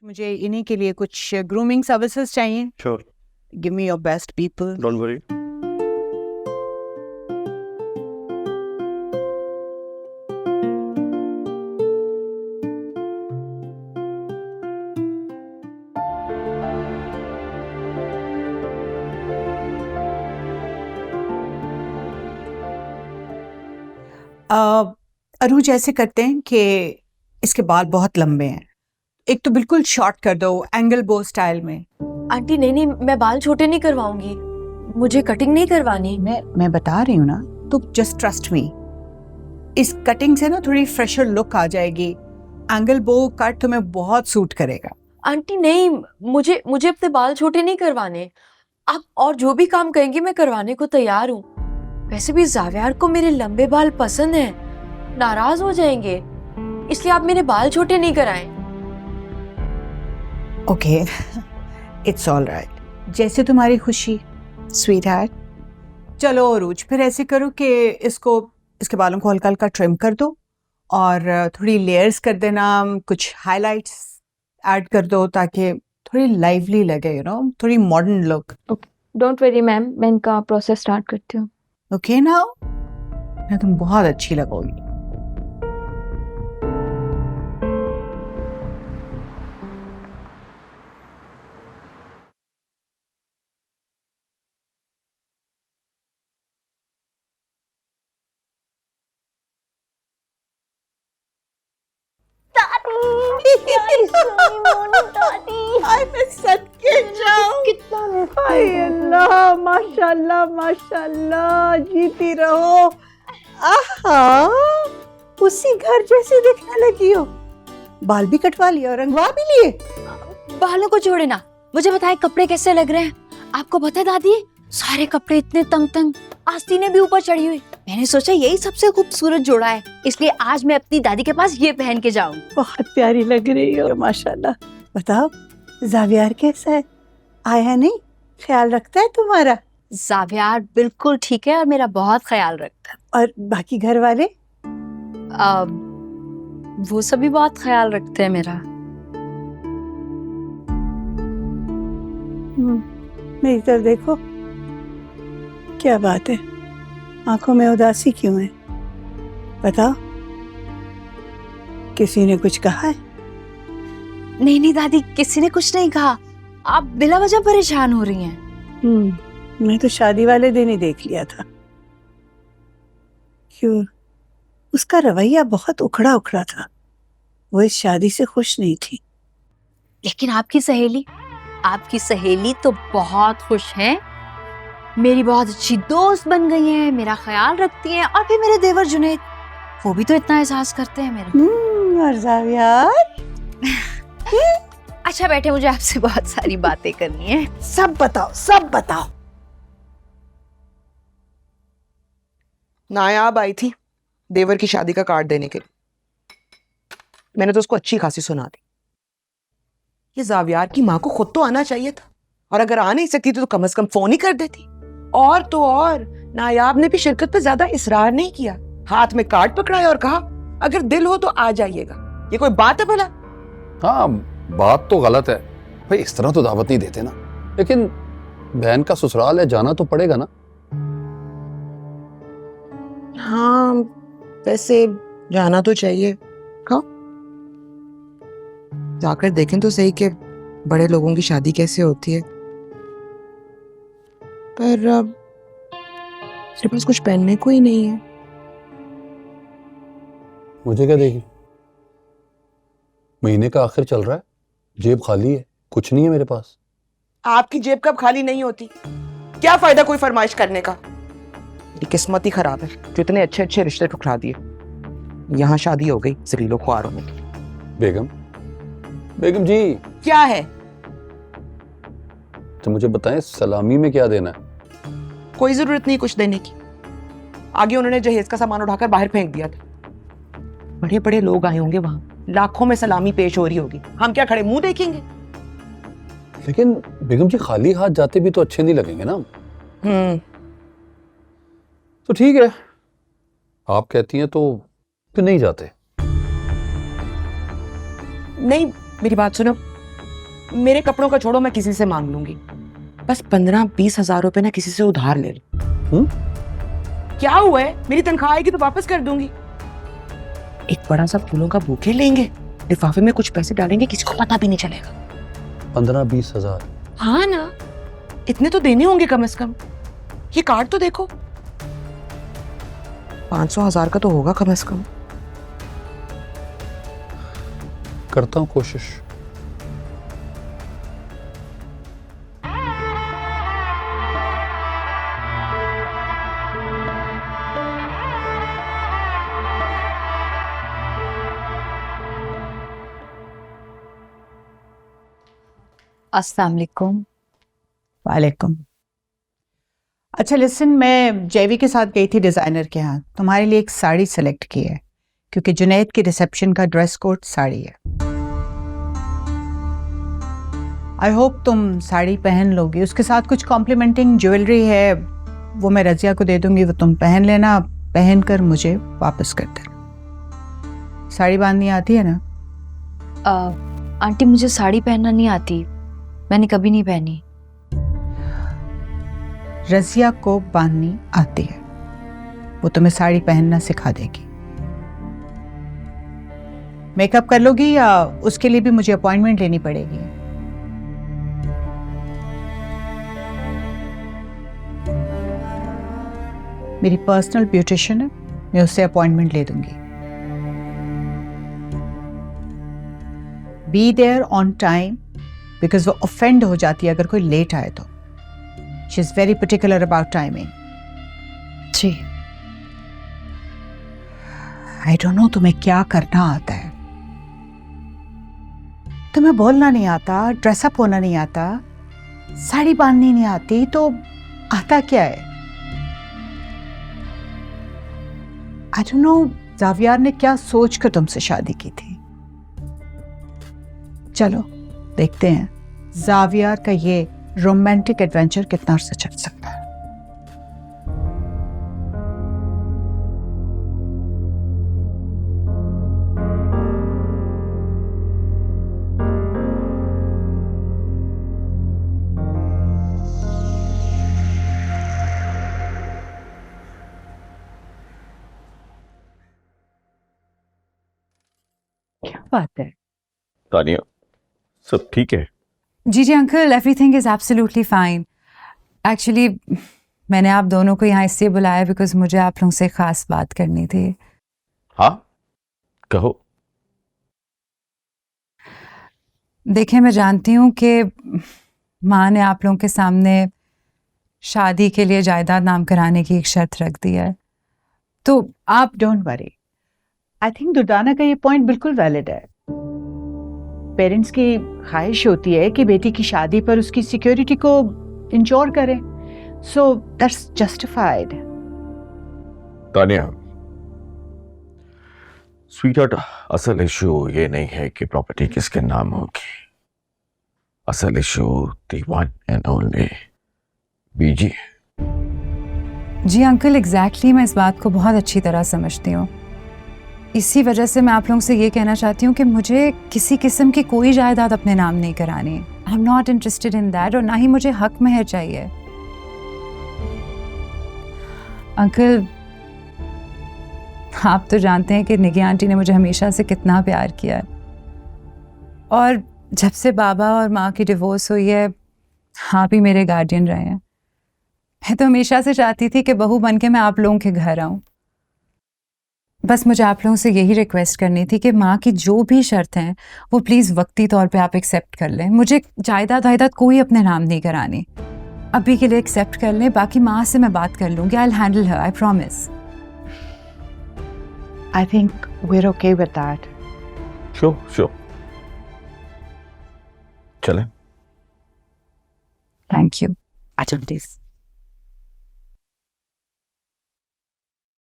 मुझे इन्हीं के लिए कुछ ग्रूमिंग सर्विसेज चाहिए. Sure, give me your best people. Don't worry. Arooj ऐसे करते हैं कि इसके बाल बहुत लंबे हैं, एक तो बिल्कुल शॉर्ट कर दो एंगल बो स्टाइल में. आंटी नहीं नहीं, मैं बाल छोटे नहीं करवाऊंगी, मुझे कटिंग नहीं करवानी. मैं बता रही हूँ ना, तो जस्ट ट्रस्ट मी. इस कटिंग से ना थोड़ी फ्रेशर लुक आ जाएगी. एंगल बो कट तुम्हें बहुत सूट करेगा. आंटी नहीं, मुझे मुझे अपने बाल छोटे नहीं करवाने. आप और जो भी काम कहेंगी मैं करवाने को तैयार हूँ. वैसे भी जावियार को मेरे लंबे बाल पसंद हैं, नाराज हो जाएंगे, इसलिए आप मेरे बाल छोटे नहीं कराएं. ओके, इट्स ऑल राइट, जैसे तुम्हारी खुशी स्वीट हार्ट. चलो अरूज, फिर ऐसे करो कि इसके बालों को हल्का हल्का ट्रिम कर दो और थोड़ी लेयर्स कर देना, कुछ हाइलाइट्स ऐड कर दो ताकि थोड़ी लाइवली लगे, थोड़ी modern look. Don't worry ma'am, मैं इनका प्रोसेस स्टार्ट करती हूँ. ओके नाउ, तुम बहुत अच्छी लगोगी. अल्लाह, माशाल्लाह माशाल्लाह, जीती रहो. आहा, उसी घर जैसे दिखने लगी हो. बाल भी कटवा लिए और रंगवा भी लिए. बालों को छोड़े ना, मुझे बताए कपड़े कैसे लग रहे हैं. आपको पता है दादी, सारे कपड़े इतने तंग तंग, आस्तीनें भी ऊपर चढ़ी हुई. मैंने सोचा यही सबसे खूबसूरत जोड़ा है, इसलिए आज मैं अपनी दादी के पास ये पहन के जाऊं. बहुत प्यारी लग रही हो माशाल्लाह. बताओ, जावियार कैसा है? आया नहीं? ख्याल रखता है तुम्हारा? जावियार बिल्कुल ठीक है और मेरा बहुत ख्याल रखता है. और बाकी घर वाले? वो सभी बहुत ख्याल रखते हैं मेरा. मेरी तरफ देखो. क्या बात है, आंखों में उदासी क्यों है? बताओ, किसी ने कुछ कहा है? नहीं नहीं दादी, किसी ने कुछ नहीं कहा. आप बिला वजह परेशान हो रही हैं. मैं तो शादी वाले दिन ही देख लिया था. क्यों? उसका रवैया बहुत उखड़ा उखड़ा था. वो इस शादी से खुश नहीं थी. लेकिन आपकी सहेली तो बहुत खुश है. मेरी बहुत अच्छी दोस्त बन गई हैं, मेरा ख्याल रखती हैं. और फिर मेरे देवर जुनैद, वो भी तो इतना एहसास करते हैं मेरा. और जावियार? अच्छा बैठे, मुझे आपसे बहुत सारी बातें करनी है. सब बताओ, सब बताओ. नायाब आई थी देवर की शादी का कार्ड देने के लिए. मैंने तो उसको अच्छी खासी सुना दी. ये जावियार की माँ को खुद तो आना चाहिए था, और अगर आ नहीं सकती तो कम से कम फोन ही कर देती. और तो और नायाब ने भी शिरकत पे ज्यादा इसरार नहीं किया. हाथ में कार्ड पकड़ाया और कहा अगर दिल हो तो आ जाइएगा. ये कोई बात है भला? हाँ, बात तो गलत है भाई, इस तरह तो दावत नहीं देते ना. लेकिन बहन का ससुराल है, जाना तो पड़ेगा ना. हाँ, वैसे जाना तो चाहिए. हाँ, जाकर देखें तो सही कि बड़े लोगों की शादी कैसे होती है. पर अब मेरे पास कुछ पहनने को ही नहीं है. मुझे क्या देगी, महीने का आखिर चल रहा है, जेब खाली है, कुछ नहीं है मेरे पास. आपकी जेब कब खाली नहीं होती? क्या फायदा कोई फरमाइश करने का? मेरी किस्मत ही खराब है जो इतने अच्छे अच्छे रिश्ते ठुकरा दिए. यहाँ शादी हो गई जलीलो ख्वारों में. बेगम जी, क्या है? तो मुझे बताएं, सलामी में क्या देना है? कोई जरूरत नहीं कुछ देने की. आगे उन्होंने जहेज का सामान उठाकर बाहर फेंक दिया था. बड़े बड़े लोग आए होंगे वहां, लाखों में सलामी पेश हो रही होगी. हम क्या खड़े मुंह देखेंगे? लेकिन बेगम जी, खाली हाथ जाते भी तो अच्छे नहीं लगेंगे ना. तो ठीक है, आप कहती हैं तो फिर नहीं जाते. नहीं, मेरी बात सुनो. मेरे कपड़ों का छोड़ो, मैं किसी से मांग लूंगी। बस 15-20 हजार रुपए ना किसी से उधार ले लो। क्या हुआ है, मेरी तनख्वाह आएगी तो वापस कर दूंगी। एक बड़ा सा फूलों का बुके लेंगे, लिफाफे में कुछ पैसे डालेंगे, किसी को पता भी नहीं चलेगा। 15-20 हजार? हाँ ना, इतने तो देने होंगे कम से कम। ये कार्ड तो देखो, 500,000 का तो होगा कम से कम। करता हूँ कोशिश। अस्सलाम वालेकुम। वालेकुम। अच्छा लिसन, मैं जैवी के साथ गई थी डिज़ाइनर के यहाँ, तुम्हारे लिए एक साड़ी सेलेक्ट की है क्योंकि जुनैद की रिसेप्शन का ड्रेस कोड साड़ी है। आई होप तुम साड़ी पहन लोगी। उसके साथ कुछ कॉम्प्लीमेंटिंग ज्वेलरी है, वो मैं रज़िया को दे दूंगी, वो तुम पहन लेना, पहन कर मुझे वापस कर देना। साड़ी बांधनी आती है ना? आंटी मुझे साड़ी पहनना नहीं आती, मैंने कभी नहीं पहनी। रज़िया को बांधनी आती है, वो तुम्हें साड़ी पहनना सिखा देगी। मेकअप कर लोगी या उसके लिए भी मुझे अपॉइंटमेंट लेनी पड़ेगी? मेरी पर्सनल ब्यूटिशियन है, मैं उससे अपॉइंटमेंट ले दूंगी। Be there on time, because वो ऑफेंड हो जाती है अगर कोई लेट आए तो। She is very particular about timing. जी। आई डोंट नो तुम्हें क्या करना आता है। तुम्हें बोलना नहीं आता, ड्रेसअप होना नहीं आता, साड़ी बांधनी नहीं आती, तो आता क्या है? आई डोंट नो जावियार ने क्या सोचकर तुमसे शादी की थी। चलो देखते हैं जावियार का ये रोमांटिक एडवेंचर कितना अर्सा चल सकता है। क्या बात है? तानिया, सब ठीक है? जी जी uncle, everything is absolutely fine. Actually मैंने आप दोनों को यहाँ इसलिए बुलाया बिकॉज मुझे आप लोगों से ख़ास बात करनी थी। हाँ, कहो। देखिए, मैं जानती हूँ कि माँ ने आप लोगों के सामने शादी के लिए जायदाद नाम कराने की एक शर्त रख दी है, तो आप don't worry. I think Durdana का ये पॉइंट बिल्कुल वैलिड है। पेरेंट्स की ख्वाहिश होती है कि बेटी की शादी पर उसकी सिक्योरिटी को इंश्योर करें, so that's justified. Tania, sweetheart, असल इशू ये नहीं है कि प्रॉपर्टी किसके नाम होगी। असल issue the one and only BG है। जी अंकल, एग्जैक्टली मैं इस बात को बहुत अच्छी तरह समझती हूँ। इसी वजह से मैं आप लोगों से ये कहना चाहती हूँ कि मुझे किसी किस्म की कोई जायदाद अपने नाम नहीं करानी। I am not interested in that, और ना ही मुझे हक महर चाहिए। अंकल, आप तो जानते हैं कि निगी आंटी ने मुझे हमेशा से कितना प्यार किया है, और जब से बाबा और माँ की डिवोर्स हुई है, आप ही मेरे गार्डियन रहे हैं। मैं तो हमेशा से चाहती थी कि बहू बन के मैं आप लोगों के घर आऊँ। बस मुझे आप लोगों से यही रिक्वेस्ट करनी थी कि माँ की जो भी शर्त हैं वो प्लीज़ वक्ती तौर पे आप एक्सेप्ट कर लें। मुझे जायदाद वायदाद कोई अपने नाम नहीं करानी, अभी के लिए एक्सेप्ट कर लें। बाकी माँ से मैं बात कर लूँगी, I will handle her, I promise. I think we are okay with that. Sure. चलें। Thank you. अच्छा प्लीज।